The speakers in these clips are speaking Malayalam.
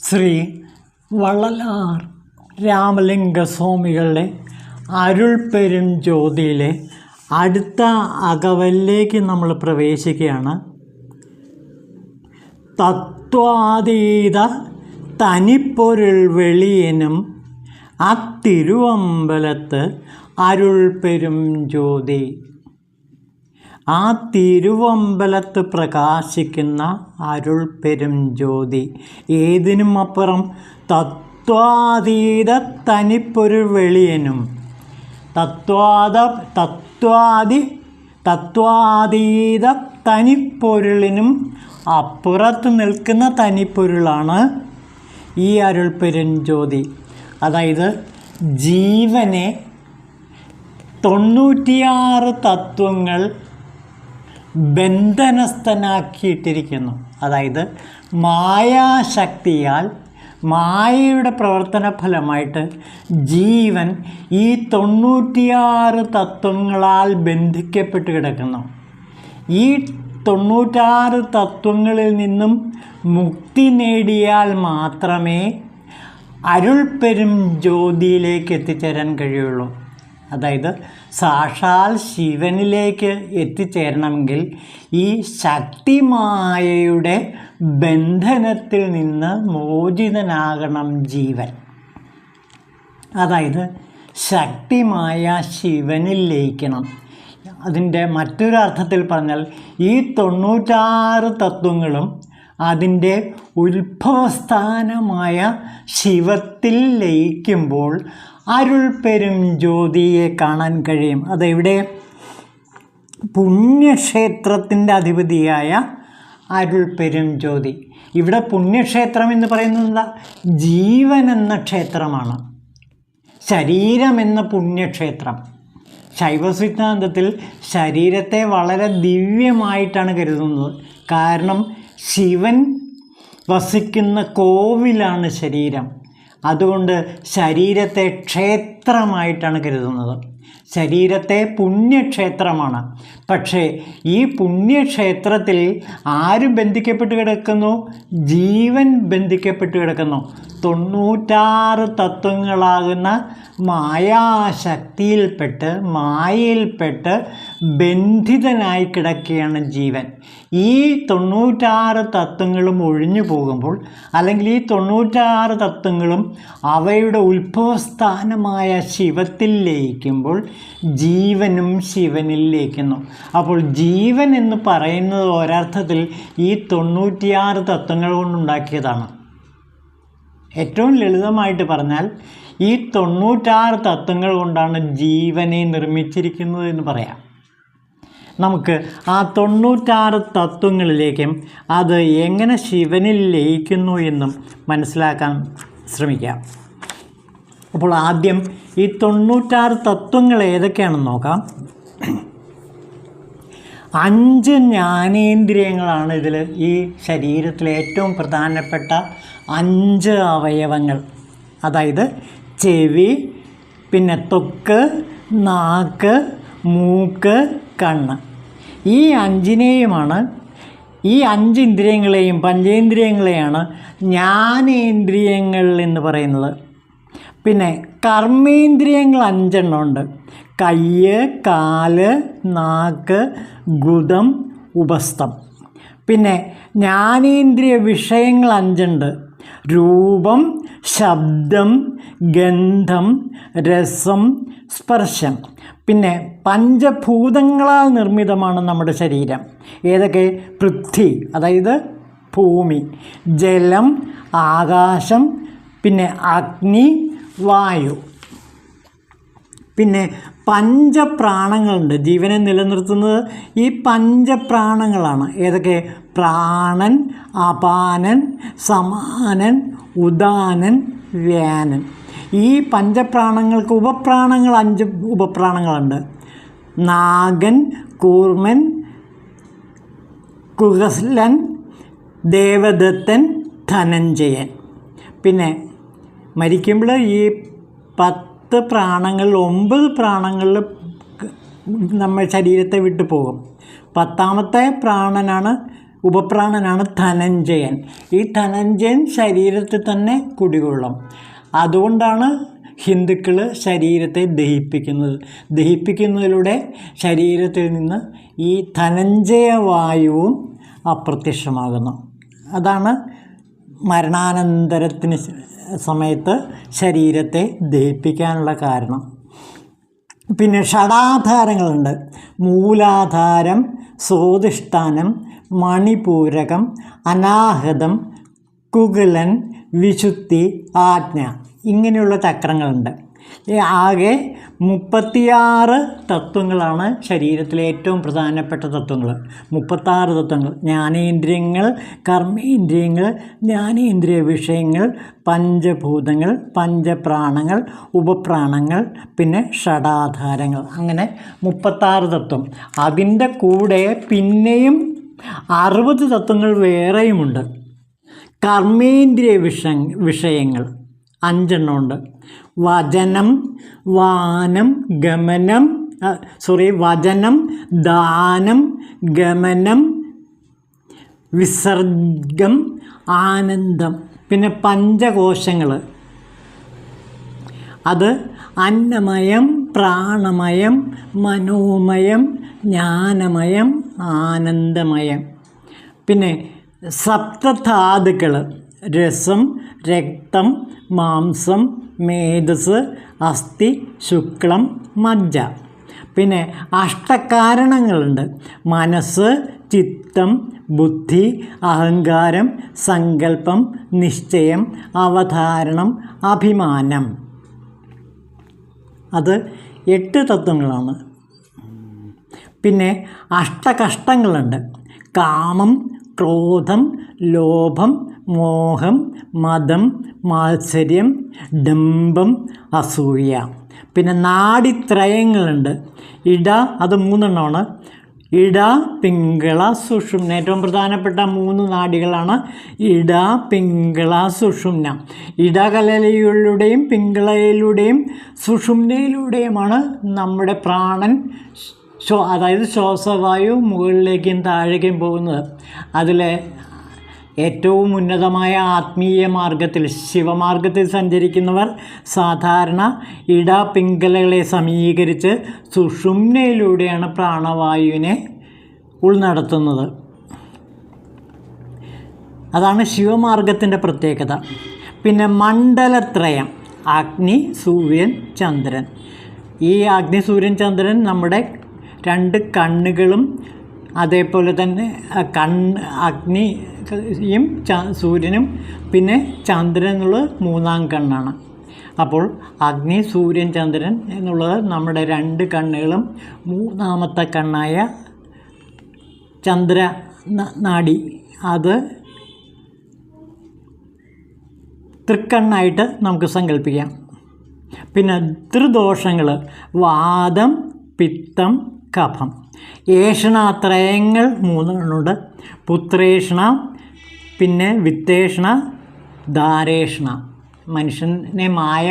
ശ്രീ വള്ളലാർ രാമലിംഗസ്വാമികളുടെ അരുൾപ്പെരും ജ്യോതിയിലെ അടുത്ത അകവലിലേക്ക് നമ്മൾ പ്രവേശിക്കുകയാണ്. തത്വാതീത തനിപ്പൊരുൾ വെളിയനും തിരുവമ്പലത്ത് അരുൾപ്പെരും ജ്യോതി. ആ തിരുവമ്പലത്ത് പ്രകാശിക്കുന്ന അരുൾപ്പെരും ജ്യോതി ഏതിനും അപ്പുറം തത്വാതീത തനിപ്പൊരുൾ വെളിയനും തത്വാതീത തനിപ്പൊരുളിനും അപ്പുറത്ത് നിൽക്കുന്ന തനിപ്പൊരുളാണ് ഈ അരുൾപ്പെരും ജ്യോതി. അതായത് ജീവനെ 96 തത്വങ്ങൾ ബന്ധനസ്ഥനാക്കിയിട്ടിരിക്കുന്നു. അതായത് മായാശക്തിയാൽ, മായയുടെ പ്രവർത്തന ഫലമായിട്ട് ജീവൻ ഈ 96 തത്വങ്ങളാൽ ബന്ധിക്കപ്പെട്ട് കിടക്കുന്നു. ഈ 96 തത്വങ്ങളിൽ നിന്നും മുക്തി നേടിയാൽ മാത്രമേ അരുൾപ്പെരും ജ്യോതിയിലേക്ക് എത്തിച്ചേരാൻ കഴിയുള്ളൂ. അതായത് സാക്ഷാൽ ശിവനിലേക്ക് എത്തിച്ചേരണമെങ്കിൽ ഈ ശക്തിമായയുടെ ബന്ധനത്തിൽ നിന്ന് മോചിതനാകണം ജീവൻ. അതായത് ശക്തിമായ ശിവനിൽ ലയിക്കണം. അതിൻ്റെ മറ്റൊരു അർത്ഥത്തിൽ പറഞ്ഞാൽ ഈ 96 തത്വങ്ങളും അതിൻ്റെ ഉത്ഭവസ്ഥാനമായ ശിവത്തിൽ ലയിക്കുമ്പോൾ അരുൾപ്പെരും ജ്യോതിയെ കാണാൻ കഴിയും. അതെവിടെ? പുണ്യക്ഷേത്രത്തിൻ്റെ അധിപതിയായ അരുൾപ്പെരും ജ്യോതി. ഇവിടെ പുണ്യക്ഷേത്രം എന്ന് പറയുന്നത് എന്താ? ജീവൻ എന്ന ക്ഷേത്രമാണ്, ശരീരം എന്ന പുണ്യക്ഷേത്രം. ശൈവസിദ്ധാന്തത്തിൽ ശരീരത്തെ വളരെ ദിവ്യമായിട്ടാണ് കരുതുന്നത്. കാരണം ശിവൻ വസിക്കുന്ന കോവിലാണ് ശരീരം. അതുകൊണ്ട് ശരീരത്തെ ക്ഷേത്രമായിട്ടാണ് കരുതുന്നത്. ശരീരത്തെ പുണ്യക്ഷേത്രമാണ്. പക്ഷേ ഈ പുണ്യക്ഷേത്രത്തിൽ ആര് ബന്ധിക്കപ്പെട്ട് കിടക്കുന്നു? ജീവൻ ബന്ധിക്കപ്പെട്ട് കിടക്കുന്നു. 96 തത്വങ്ങളാകുന്ന മായാശക്തിയിൽപ്പെട്ട്, മായയിൽപ്പെട്ട് ബന്ധിതനായി കിടക്കുകയാണ് ജീവൻ. ഈ 96 തത്വങ്ങളും ഒഴിഞ്ഞു പോകുമ്പോൾ, അല്ലെങ്കിൽ ഈ 96 തത്വങ്ങളും അവയുടെ ഉത്ഭവസ്ഥാനമായ ശിവത്തിൽ ലയിക്കുമ്പോൾ ജീവനും ശിവനിൽ ലയിക്കുന്നു. അപ്പോൾ ജീവൻ എന്ന് പറയുന്നത് ഒരർത്ഥത്തിൽ ഈ 96 തത്വങ്ങൾ കൊണ്ടുണ്ടാക്കിയതാണ്. ഏറ്റവും ലളിതമായിട്ട് പറഞ്ഞാൽ ഈ 96 തത്വങ്ങൾ കൊണ്ടാണ് ജീവനെ നിർമ്മിച്ചിരിക്കുന്നത് എന്ന് പറയാം. നമുക്ക് ആ 96 തത്വങ്ങളിലേക്കും അത് എങ്ങനെ ശിവനിൽ ലയിക്കുന്നു എന്നും മനസ്സിലാക്കാൻ ശ്രമിക്കാം. അപ്പോൾ ആദ്യം ഈ 96 തത്വങ്ങൾ ഏതൊക്കെയാണെന്ന് നോക്കാം. 5 ജ്ഞാനേന്ദ്രിയങ്ങളാണ് ഇതിൽ, ഈ ശരീരത്തിലെ ഏറ്റവും പ്രധാനപ്പെട്ട 5 അവയവങ്ങൾ. അതായത് ചെവി, പിന്നെ ത്വക്ക്, നാക്ക്, മൂക്ക്, കണ്ണ്. ഈ 5നെയുമാണ്, ഈ 5 ഇന്ദ്രിയങ്ങളെയും പഞ്ചേന്ദ്രിയങ്ങളെയാണ് ജ്ഞാനേന്ദ്രിയങ്ങൾ എന്ന് പറയുന്നത്. പിന്നെ കർമ്മേന്ദ്രിയങ്ങൾ 5 എണ്ണം ഉണ്ട്. കയ്യ്, കാല്, നാക്ക്, ഗുദം, ഉപസ്ഥം. പിന്നെ ജ്ഞാനേന്ദ്രിയ വിഷയങ്ങൾ 5 ഉണ്ട്. രൂപം, ശബ്ദം, ഗന്ധം, രസം, സ്പർശം. പിന്നെ പഞ്ചഭൂതങ്ങളാൽ നിർമ്മിതമാണ് നമ്മുടെ ശരീരം. ഏതൊക്കെ? പൃഥ്വി, അതായത് ഭൂമി, ജലം, ആകാശം, പിന്നെ അഗ്നി, വായു. പിന്നെ പഞ്ചപ്രാണങ്ങളുണ്ട്. ജീവനെ നിലനിർത്തുന്നത് ഈ പഞ്ചപ്രാണങ്ങളാണ്. ഏതൊക്കെ? പ്രാണൻ, അപാനൻ, സമാനൻ, ഉദാനൻ, വ്യാനൻ. ഈ പഞ്ചപ്രാണങ്ങൾക്ക് ഉപപ്രാണങ്ങൾ 5 ഉപപ്രാണങ്ങളുണ്ട്. നാഗൻ, കൂർമൻ, കുഹസ്ലൻ, ദേവദത്തൻ, ധനഞ്ജയൻ. പിന്നെ മരിക്കുമ്പോൾ ഈ 10 പ്രാണങ്ങളിൽ 9 പ്രാണങ്ങളിൽ നമ്മൾ ശരീരത്തെ വിട്ടു പോകും. 10ാമത്തെ പ്രാണനാണ് ഉപപ്രാണനാണ് ധനഞ്ജയൻ. ഈ ധനഞ്ജയൻ ശരീരത്തിൽ തന്നെ കുടികൊള്ളും. അതുകൊണ്ടാണ് ഹിന്ദുക്കൾ ശരീരത്തെ ദഹിപ്പിക്കുന്നതിലൂടെ ശരീരത്തിൽ നിന്ന് ഈ ധനഞ്ജയ വായുവും അപ്രത്യക്ഷമാകുന്നു. അതാണ് മരണാനന്തരത്തിന് സമയത്ത് ശരീരത്തെ ദഹിപ്പിക്കാനുള്ള കാരണം. പിന്നെ ഷഡാധാരങ്ങളുണ്ട്. മൂലാധാരം, സ്വാധിഷ്ഠാനം, മണിപൂരകം, അനാഹതം, കുകുലൻ, വിശുദ്ധി, ആജ്ഞ, ഇങ്ങനെയുള്ള ചക്രങ്ങളുണ്ട്. ആകെ 36 തത്വങ്ങളാണ് ശരീരത്തിലെ ഏറ്റവും പ്രധാനപ്പെട്ട തത്വങ്ങൾ. 36 തത്വങ്ങൾ: ജ്ഞാനേന്ദ്രിയങ്ങൾ, കർമ്മേന്ദ്രിയങ്ങൾ, ജ്ഞാനേന്ദ്രിയ വിഷയങ്ങൾ, പഞ്ചഭൂതങ്ങൾ, പഞ്ചപ്രാണങ്ങൾ, ഉപപ്രാണങ്ങൾ, പിന്നെ ഷഡാധാരങ്ങൾ, അങ്ങനെ 36 തത്വം. അതിൻ്റെ കൂടെ പിന്നെയും 60 തത്വങ്ങൾ വേറെയുമുണ്ട്. കർമ്മേന്ദ്രിയ വിഷയങ്ങൾ 5 എണ്ണമുണ്ട്. വചനം, ദാനം, ഗമനം, വിസർഗം, ആനന്ദം. പിന്നെ പഞ്ചകോശങ്ങൾ, അത് അന്നമയം, പ്രാണമയം, മനോമയം, ജ്ഞാനമയം, ആനന്ദമയം. പിന്നെ സപ്തധാതുക്കൾ: രസം, രക്തം, മാംസം, മേധസ്, അസ്ഥി, ശുക്ലം, മജ്ജ. പിന്നെ അഷ്ടകാരണങ്ങളുണ്ട്: മനസ്സ്, ചിത്തം, ബുദ്ധി, അഹങ്കാരം, സങ്കല്പം, നിശ്ചയം, അവധാരണം, അഭിമാനം. അത് 8 തത്വങ്ങളാണ്. പിന്നെ അഷ്ടകഷ്ടങ്ങളുണ്ട്: കാമം, ക്രോധം, ലോഭം, മോഹം, മദം, മാത്സര്യം, ഡംഭം, അസൂയ. പിന്നെ നാഡിത്രയങ്ങളുണ്ട്. ഇട, അത് 3 എണ്ണമാണ്. ഇട, പിംഗള, സുഷുമ്ന. ഏറ്റവും പ്രധാനപ്പെട്ട 3 നാഡികളാണ് ഇട, പിംഗള, സുഷുമ്ന. ഇടകലയിലൂടെയും പിംഗളയിലൂടെയും സുഷുമ്നയിലൂടെയുമാണ് നമ്മുടെ പ്രാണൻ, അതായത് ശ്വാസവായു മുകളിലേക്കും താഴേക്കും പോകുന്നത്. അതിൽ ഏറ്റവും ഉന്നതമായ ആത്മീയ മാർഗത്തിൽ, ശിവമാർഗത്തിൽ സഞ്ചരിക്കുന്നവർ സാധാരണ ഇട, പിംഗലകളെ സമീകരിച്ച് സുഷുമ്നയിലൂടെയാണ് പ്രാണവായുവിനെ ഉൾനടത്തുന്നത്. അതാണ് ശിവമാർഗത്തിൻ്റെ പ്രത്യേകത. പിന്നെ മണ്ഡലത്രയം: അഗ്നി, സൂര്യൻ, ചന്ദ്രൻ. ഈ അഗ്നി, സൂര്യൻ, ചന്ദ്രൻ നമ്മുടെ 2 കണ്ണുകളും, അതേപോലെ തന്നെ അഗ്നിയും സൂര്യനും, പിന്നെ ചന്ദ്രൻ എന്നുള്ളത് 3-ാം കണ്ണാണ്. അപ്പോൾ അഗ്നി, സൂര്യൻ, ചന്ദ്രൻ എന്നുള്ളത് നമ്മുടെ 2 കണ്ണുകളും, 3-ാമത്തെ കണ്ണായ ചന്ദ്ര നാഡി, അത് തൃക്കണ്ണായിട്ട് നമുക്ക് സങ്കല്പിക്കാം. പിന്നെ ത്രിദോഷങ്ങൾ: വാതം, പിത്തം, കഫം. ഏഷണാത്രയങ്ങൾ 3 എണ്ണമുണ്ട്: പുത്രേഷണ, പിന്നെ വിത്തേഷണ, ധാരേഷണ. മനുഷ്യനെ മായ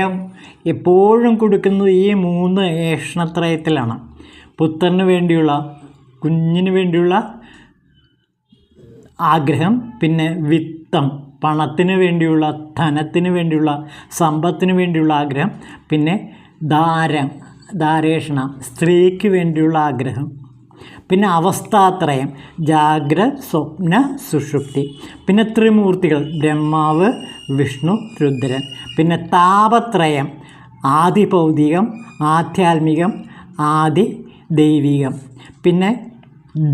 എപ്പോഴും കൊടുക്കുന്നത് ഈ 3 ഏഷണത്രയത്തിലാണ്. പുത്രന് വേണ്ടിയുള്ള, കുഞ്ഞിന് വേണ്ടിയുള്ള ആഗ്രഹം, പിന്നെ വിത്തം, പണത്തിന് വേണ്ടിയുള്ള, ധനത്തിന് വേണ്ടിയുള്ള, സമ്പത്തിന് വേണ്ടിയുള്ള ആഗ്രഹം, പിന്നെ ധാരേഷണ, സ്ത്രീക്ക് വേണ്ടിയുള്ള ആഗ്രഹം. പിന്നെ അവസ്ഥാത്രയം: ജാഗ്രത്, സ്വപ്ന, സുഷുപ്തി. പിന്നെ ത്രിമൂർത്തികൾ: ബ്രഹ്മാവ്, വിഷ്ണു, രുദ്രൻ. പിന്നെ താപത്രയം: ആദി ഭൗതികം, ആധ്യാത്മികം, ആദി ദൈവികം. പിന്നെ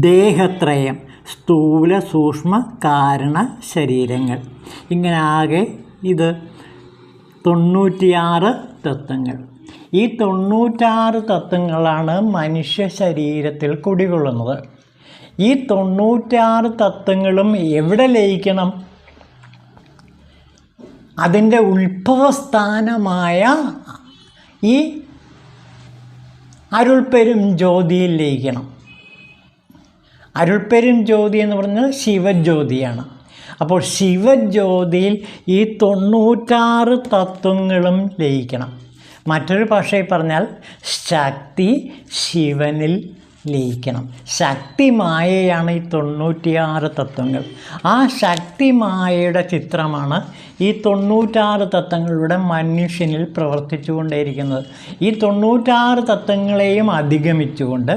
ദേഹത്രയം: സ്ഥൂല, സൂക്ഷ്മ, കാരണ ശരീരങ്ങൾ. ഇങ്ങനെ ആകെ ഇത് 96 തത്വങ്ങൾ. ഈ 96 തത്വങ്ങളാണ് മനുഷ്യ ശരീരത്തിൽ കുടികൊള്ളുന്നത്. ഈ 96 തത്വങ്ങളും എവിടെ ലയിക്കണം? അതിൻ്റെ ഉത്ഭവസ്ഥാനമായ ഈ അരുൾപ്പെരും ജ്യോതിയിൽ ലയിക്കണം. അരുൾപ്പെരും ജ്യോതി എന്ന് പറഞ്ഞാൽ ശിവജ്യോതിയാണ്. അപ്പോൾ ശിവജ്യോതിയിൽ ഈ 96 തത്വങ്ങളും ലയിക്കണം. മറ്റൊരു ഭാഷയിൽ പറഞ്ഞാൽ ശക്തി ശിവനിൽ ലയിക്കണം. ശക്തിമായയാണ് ഈ 96 തത്വങ്ങൾ. ആ ശക്തിമായയുടെ ചിത്രമാണ് ഈ 96 തത്വങ്ങളുടെ മനുഷ്യനിൽ പ്രവർത്തിച്ചു കൊണ്ടേയിരിക്കുന്നത്. ഈ 96 തത്വങ്ങളെയും അധിഗമിച്ചുകൊണ്ട്,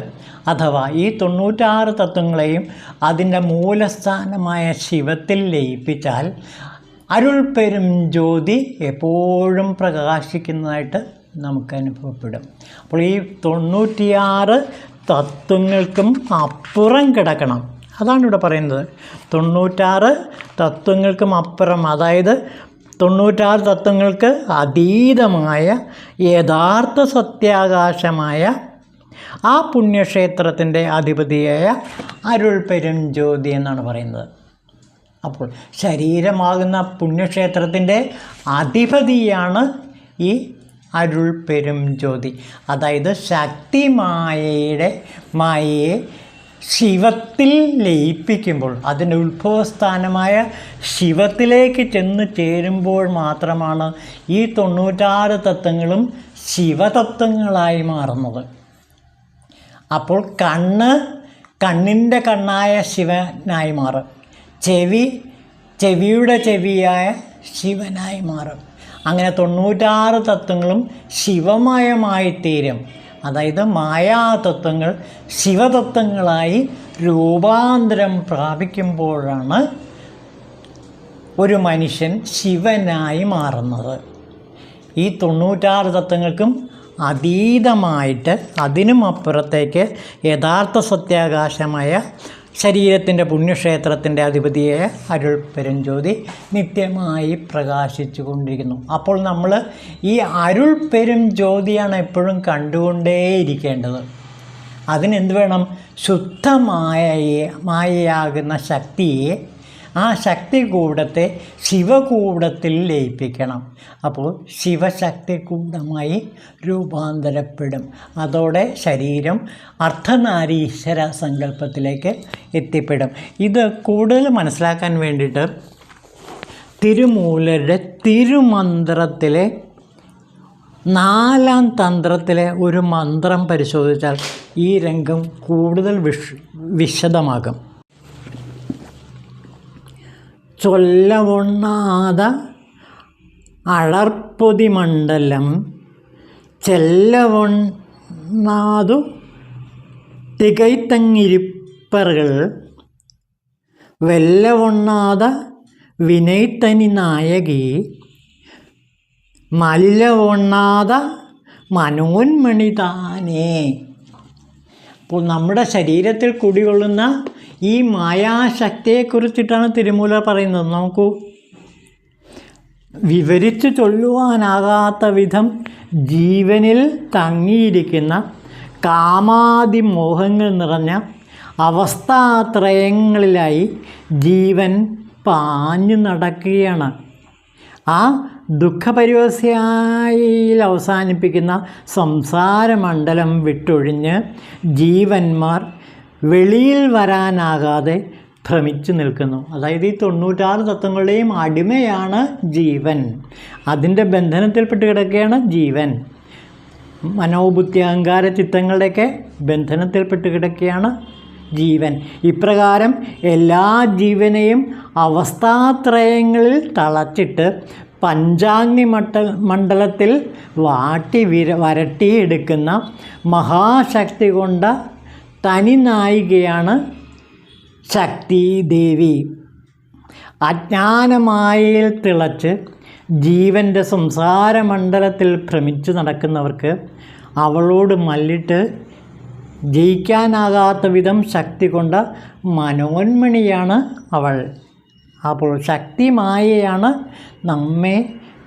അഥവാ ഈ 96 തത്വങ്ങളെയും അതിൻ്റെ മൂലസ്ഥാനമായ ശിവത്തിൽ ലയിപ്പിച്ചാൽ അരുൾ പെരും ജ്യോതി എപ്പോഴും പ്രകാശിക്കുന്നതായിട്ട് നമുക്ക് അനുഭവപ്പെടും. അപ്പോൾ ഈ 96 തത്വങ്ങൾക്കും അപ്പുറം കിടക്കണം. അതാണ് ഇവിടെ പറയുന്നത്. 96 തത്വങ്ങൾക്കും അപ്പുറം, അതായത് 96 തത്വങ്ങൾക്ക് അതീതമായ യഥാർത്ഥ സത്യാകാശമായ ആ പുണ്യക്ഷേത്രത്തിൻ്റെ അധിപതിയായ അരുൾ പെരും ജ്യോതി എന്നാണ് പറയുന്നത്. അപ്പോൾ ശരീരമാകുന്ന പുണ്യക്ഷേത്രത്തിൻ്റെ അധിപതിയാണ് ഈ അരുൾ പെരും ജ്യോതി. അതായത് മായയെ ശിവത്തിൽ ലയിപ്പിക്കുമ്പോൾ, അതിൻ്റെ ഉത്ഭവസ്ഥാനമായ ശിവത്തിലേക്ക് ചെന്ന് ചേരുമ്പോൾ മാത്രമാണ് ഈ 96 തത്വങ്ങളും ശിവതത്വങ്ങളായി മാറുന്നത്. അപ്പോൾ കണ്ണിൻ്റെ കണ്ണായ ശിവനായി മാറും. ചെവിയുടെ ചെവിയായ ശിവനായി മാറും. അങ്ങനെ 96 തത്വങ്ങളും ശിവമയമായി തീരും. അതായത് മായാതത്വങ്ങൾ ശിവതത്വങ്ങളായി രൂപാന്തരം പ്രാപിക്കുമ്പോഴാണ് ഒരു മനുഷ്യൻ ശിവനായി മാറുന്നത്. ഈ 96 തത്വങ്ങൾക്കും അതീതമായിട്ട്, അതിനും അപ്പുറത്തേക്ക് യഥാർത്ഥ സത്യാകാശമായ ശരീരത്തിൻ്റെ പുണ്യക്ഷേത്രത്തിൻ്റെ അധിപതിയായ അരുൾ പെരും ജ്യോതി നിത്യമായി പ്രകാശിച്ചു കൊണ്ടിരിക്കുന്നു. അപ്പോൾ നമ്മൾ ഈ അരുൾ പെരും ജ്യോതിയാണ് എപ്പോഴും കണ്ടുകൊണ്ടേയിരിക്കേണ്ടത്. അതിനെന്ത് വേണം? മായയാകുന്ന ശക്തിയെ, ആ ശക്തികൂടത്തെ ശിവകൂടത്തിൽ ലയിപ്പിക്കണം. അപ്പോൾ ശിവശക്തികൂടമായി രൂപാന്തരപ്പെടും. അതോടെ ശരീരം അർദ്ധനാരീശ്വര സങ്കല്പത്തിലേക്ക് എത്തിപ്പെടും. ഇത് കൂടുതൽ മനസ്സിലാക്കാൻ വേണ്ടിയിട്ട് തിരുമൂലരുടെ തിരുമന്ത്രത്തിലെ 4-ാം തന്ത്രത്തിലെ ഒരു മന്ത്രം പരിശോധിച്ചാൽ ഈ രംഗം കൂടുതൽ വിശദമാകും. ചൊല്ലവൊണ്ണാത അളർപ്പൊതി മണ്ഡലം ചെല്ലവൊണ്ണാതു തികൈത്തങ്ങിരിപ്പറുകൾ വെല്ലവൊണ്ണാത വിനയ്ത്തനി നായകി മലിലവൊണ്ണാത മനോന്മണി താനേ. അപ്പോൾ നമ്മുടെ ശരീരത്തിൽ കുടികൊള്ളുന്ന ഈ മായാശക്തിയെക്കുറിച്ചിട്ടാണ് തിരുമൂലർ പറയുന്നത്. നോക്കൂ, വിവരിച്ചു ചൊല്ലുവാനാകാത്ത വിധം ജീവനിൽ തങ്ങിയിരിക്കുന്ന കാമാദിമോഹങ്ങൾ നിറഞ്ഞ അവസ്ഥാത്രയങ്ങളിലായി ജീവൻ പാഞ്ഞു നടക്കുകയാണ്. ആ ദുഃഖപരിവസ്യായിൽ അവസാനിപ്പിക്കുന്ന സംസാരമണ്ഡലം വിട്ടൊഴിഞ്ഞ് ജീവന്മാർ വെളിയിൽ വരാനാകാതെ ഭ്രമിച്ചു നിൽക്കുന്നു. അതായത് ഈ 96 തത്വങ്ങളുടെയും അടിമയാണ് ജീവൻ. അതിൻ്റെ ബന്ധനത്തിൽപ്പെട്ട് കിടക്കുകയാണ് ജീവൻ. മനോബുദ്ധി അഹങ്കാര ചിത്തങ്ങളുടെയൊക്കെ ബന്ധനത്തിൽപ്പെട്ട് കിടക്കുകയാണ് ജീവൻ. ഇപ്രകാരം എല്ലാ ജീവനെയും അവസ്ഥാത്രയങ്ങളിൽ തളച്ചിട്ട് പഞ്ചാഗ്നി മണ്ഡലത്തിൽ വരട്ടിയെടുക്കുന്ന മഹാശക്തി കൊണ്ട തനി നായികയാണ് ശക്തി ദേവി. അജ്ഞാനമായയിൽ തിളച്ച് ജീവൻ്റെ സംസാരമണ്ഡലത്തിൽ ഭ്രമിച്ചു നടക്കുന്നവർക്ക് അവളോട് മല്ലിട്ട് ജയിക്കാനാകാത്ത വിധം ശക്തി കൊണ്ട മനോന്മണിയാണ് അവൾ. അപ്പോൾ ശക്തി മായയാണ് നമ്മെ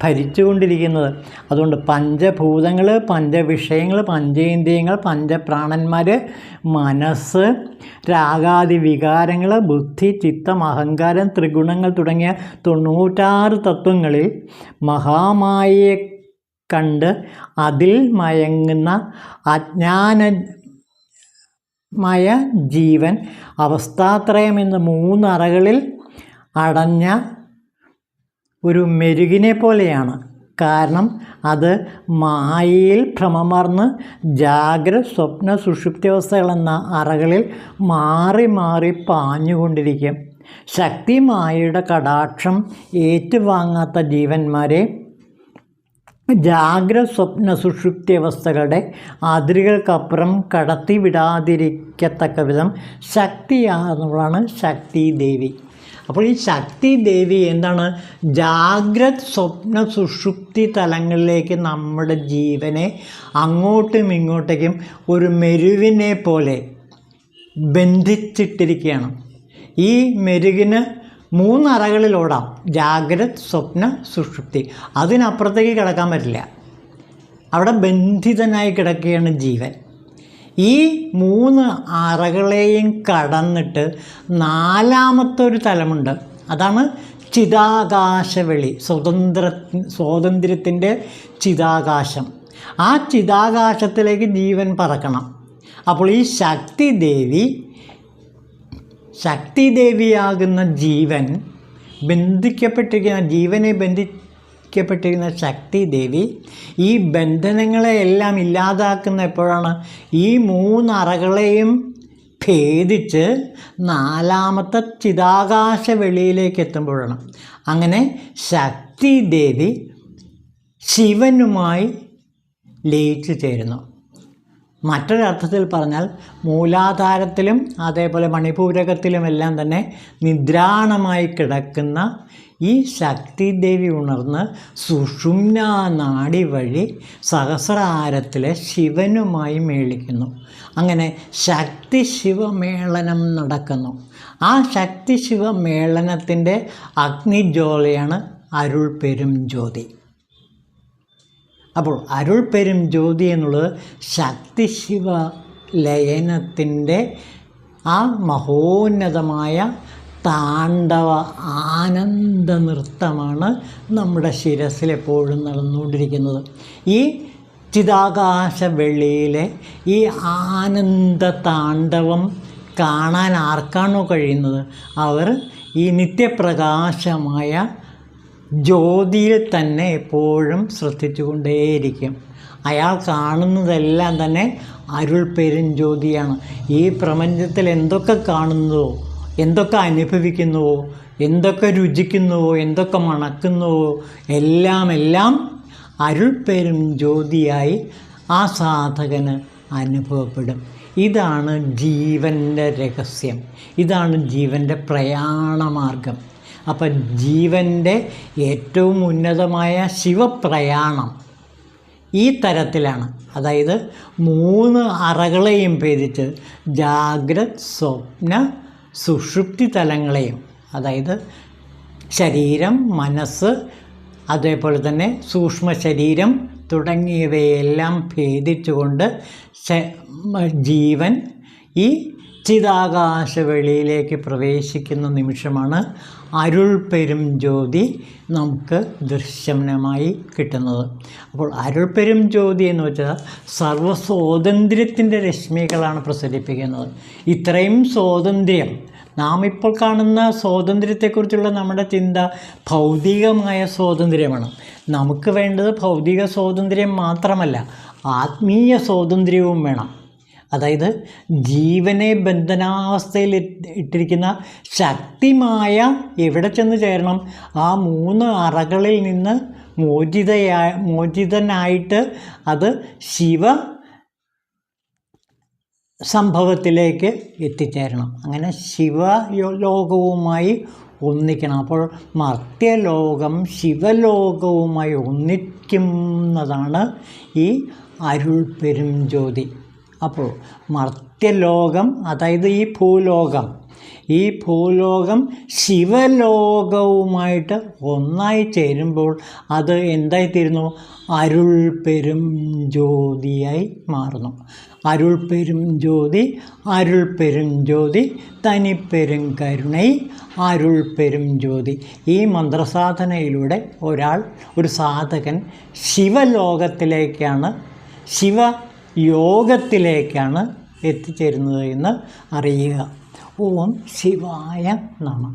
ഭരിച്ചുകൊണ്ടിരിക്കുന്നത്. അതുകൊണ്ട് പഞ്ചഭൂതങ്ങൾ, പഞ്ചവിഷയങ്ങൾ, പഞ്ചേന്ദ്രിയങ്ങൾ, പഞ്ചപ്രാണന്മാർ, മനസ്സ്, രാഗാദി വികാരങ്ങൾ, ബുദ്ധി, ചിത്തം, അഹങ്കാരം, ത്രിഗുണങ്ങൾ തുടങ്ങിയ 96 തത്വങ്ങളിൽ മഹാമായയെ കണ്ട് അതിൽ മയങ്ങുന്ന അജ്ഞാനമായ ജീവൻ അവസ്ഥാത്രയം എന്ന 3 അറകളിൽ അടഞ്ഞ ഒരു മെരുകിനെ പോലെയാണ്. കാരണം അത് മായയിൽ ഭ്രമമർന്ന് ജാഗ്രത സ്വപ്ന സുഷുപ്തിവസ്ഥകളെന്ന അറകളിൽ മാറി മാറി പാഞ്ഞുകൊണ്ടിരിക്കും. ശക്തി മായയുടെ കടാക്ഷം ഏറ്റുവാങ്ങാത്ത ജീവന്മാരെ ജാഗ്രത സ്വപ്ന സുഷുപ്തി അവസ്ഥകളുടെ അതിരുകൾക്കപ്പുറം കടത്തിവിടാതിരിക്കത്തക്ക വിധം ശക്തിയാകുന്നവളാണ് ശക്തി ദേവി. അപ്പോൾ ഈ ശക്തി ദേവി എന്താണ്? ജാഗ്രത് സ്വപ്ന സുഷുപ്തി തലങ്ങളിലേക്ക് നമ്മുടെ ജീവനെ അങ്ങോട്ടും ഇങ്ങോട്ടേക്കും ഒരു മെരുവിനെ പോലെ ബന്ധിച്ചിട്ടിരിക്കുകയാണ്. ഈ മെരുകിന് 3 അറകളിലോടാം: ജാഗ്രത് സ്വപ്ന സുഷുപ്തി. അതിനപ്പുറത്തേക്ക് കിടക്കാൻ പറ്റില്ല. അവിടെ ബന്ധിതനായി കിടക്കുകയാണ് ജീവൻ. ഈ 3 അറകളെയും കടന്നിട്ട് 4മത്തെ തലമുണ്ട്. അതാണ് ചിതാകാശവെളി, സ്വാതന്ത്ര്യത്തിൻ്റെ ചിതാകാശം. ആ ചിതാകാശത്തിലേക്ക് ജീവൻ പറക്കണം. അപ്പോൾ ഈ ശക്തിദേവിയാകുന്ന ജീവൻ ജീവനെ ബന്ധിക്കപ്പെട്ടിരിക്കുന്ന ശക്തിദേവി ഈ ബന്ധനങ്ങളെയെല്ലാം ഇല്ലാതാക്കുന്ന എപ്പോഴാണ്? ഈ 3 അറകളെയും ഭേദിച്ച് 4മത്തെ ചിതാകാശ വെളിയിലേക്ക് എത്തുമ്പോഴാണ്. അങ്ങനെ ശക്തിദേവി ശിവനുമായി ലയിച്ചു ചേരുന്നു. മറ്റൊരർത്ഥത്തിൽ പറഞ്ഞാൽ മൂലാധാരത്തിലും അതേപോലെ മണിപൂരകത്തിലുമെല്ലാം തന്നെ നിദ്രാണമായി കിടക്കുന്ന ഈ ശക്തിദേവി ഉണർന്ന് സുഷുമ്ന നാഡി വഴി സഹസ്രാരത്തിലെ ശിവനുമായി മേളിക്കുന്നു. അങ്ങനെ ശക്തി ശിവമേളനം നടക്കുന്നു. ആ ശക്തി ശിവമേളനത്തിൻ്റെ അഗ്നിജ്വാലയാണ് അരുൾ പെരും ജ്യോതി. അപ്പോൾ അരുൾ പെരും ജ്യോതി എന്നുള്ളത് ശക്തി ശിവ ലയനത്തിൻ്റെ ആ മഹോന്നതമായ താണ്ഡവ ആനന്ദ നൃത്തമാണ് നമ്മുടെ ശിരസിൽ എപ്പോഴും നടന്നുകൊണ്ടിരിക്കുന്നത്. ഈ ചിതാകാശ വെളിയിലെ ഈ ആനന്ദ താണ്ഡവം കാണാൻ ആർക്കാണോ കഴിയുന്നത് അവർ ഈ നിത്യപ്രകാശമായ ജ്യോതിയിൽ തന്നെ എപ്പോഴും ശ്രദ്ധിച്ചുകൊണ്ടേയിരിക്കും. അയാൾ കാണുന്നതെല്ലാം തന്നെ അരുൾ പെരും ജ്യോതിയാണ്. ഈ പ്രപഞ്ചത്തിൽ എന്തൊക്കെ കാണുന്നുവോ, എന്തൊക്കെ അനുഭവിക്കുന്നുവോ, എന്തൊക്കെ രുചിക്കുന്നുവോ, എന്തൊക്കെ മണക്കുന്നുവോ എല്ലാം അരുൾ പെരും ജ്യോതിയായി ആ സാധകന് അനുഭവപ്പെടും. ഇതാണ് ജീവൻ്റെ രഹസ്യം. ഇതാണ് ജീവൻ്റെ പ്രയാണമാർഗം. അപ്പം ജീവൻ്റെ ഏറ്റവും ഉന്നതമായ ശിവപ്രയാണം ഈ തരത്തിലാണ്. അതായത് 3 അറകളെയും ഭേദിച്ച് ജാഗ്രത് സ്വപ്ന സുഷുപ്തി തലങ്ങളെയും, അതായത് ശരീരം, മനസ്സ്, അതേപോലെ തന്നെ സൂക്ഷ്മ ശരീരം തുടങ്ങിയവയെല്ലാം ഭേദിച്ചുകൊണ്ട് ജീവൻ ഈ ചിതാകാശ വെളിയിലേക്ക് പ്രവേശിക്കുന്ന നിമിഷമാണ് അരുൾ പെരും ജ്യോതി നമുക്ക് ദൃശ്യമായി കിട്ടുന്നത്. അപ്പോൾ അരുൾ പെരും ജ്യോതി എന്ന് വെച്ചാൽ സർവ്വസ്വാതന്ത്ര്യത്തിൻ്റെ രശ്മികളാണ് പ്രസരിപ്പിക്കുന്നത്. ഇത്രയും സ്വാതന്ത്ര്യം, നാം ഇപ്പോൾ കാണുന്ന സ്വാതന്ത്ര്യത്തെക്കുറിച്ചുള്ള നമ്മുടെ ചിന്ത ഭൗതികമായ സ്വാതന്ത്ര്യമാണ്. നമുക്ക് വേണ്ടത് ഭൗതിക സ്വാതന്ത്ര്യം മാത്രമല്ല, ആത്മീയ സ്വാതന്ത്ര്യവും വേണം. അതായത് ജീവനെ ബന്ധനാവസ്ഥയിൽ ഇട്ടിരിക്കുന്ന ശക്തിമായ എവിടെ ചെന്ന് ചേരണം? ആ 3 അറകളിൽ നിന്ന് മോചിതനായിട്ട് അത് ശിവ സംഭവത്തിലേക്ക് എത്തിച്ചേരണം. അങ്ങനെ ശിവലോകവുമായി ഒന്നിക്കണം. അപ്പോൾ മർത്യലോകം ശിവലോകവുമായി ഒന്നിക്കുന്നതാണ് ഈ അരുൾ പെരും ജ്യോതി. അപ്പോൾ മർത്യലോകം, അതായത് ഈ ഭൂലോകം ശിവലോകവുമായിട്ട് ഒന്നായി ചേരുമ്പോൾ അത് എന്തായിത്തീരുന്നു? അരുൾ പെരും ജ്യോതിയായി മാറുന്നു. അരുൾ പെരും ജ്യോതി, അരുൾ പെരും ജ്യോതി, തനിപ്പെരും കരുണൈ അരുൾ പെരും ജ്യോതി. ഈ മന്ത്രസാധനയിലൂടെ ഒരു സാധകൻ ശിവലോകത്തിലേക്കാണ്, ശിവയോഗത്തിലേക്കാണ് എത്തിച്ചേരുന്നത് എന്ന് അറിയുക. ഓം ശിവായ നമഃ.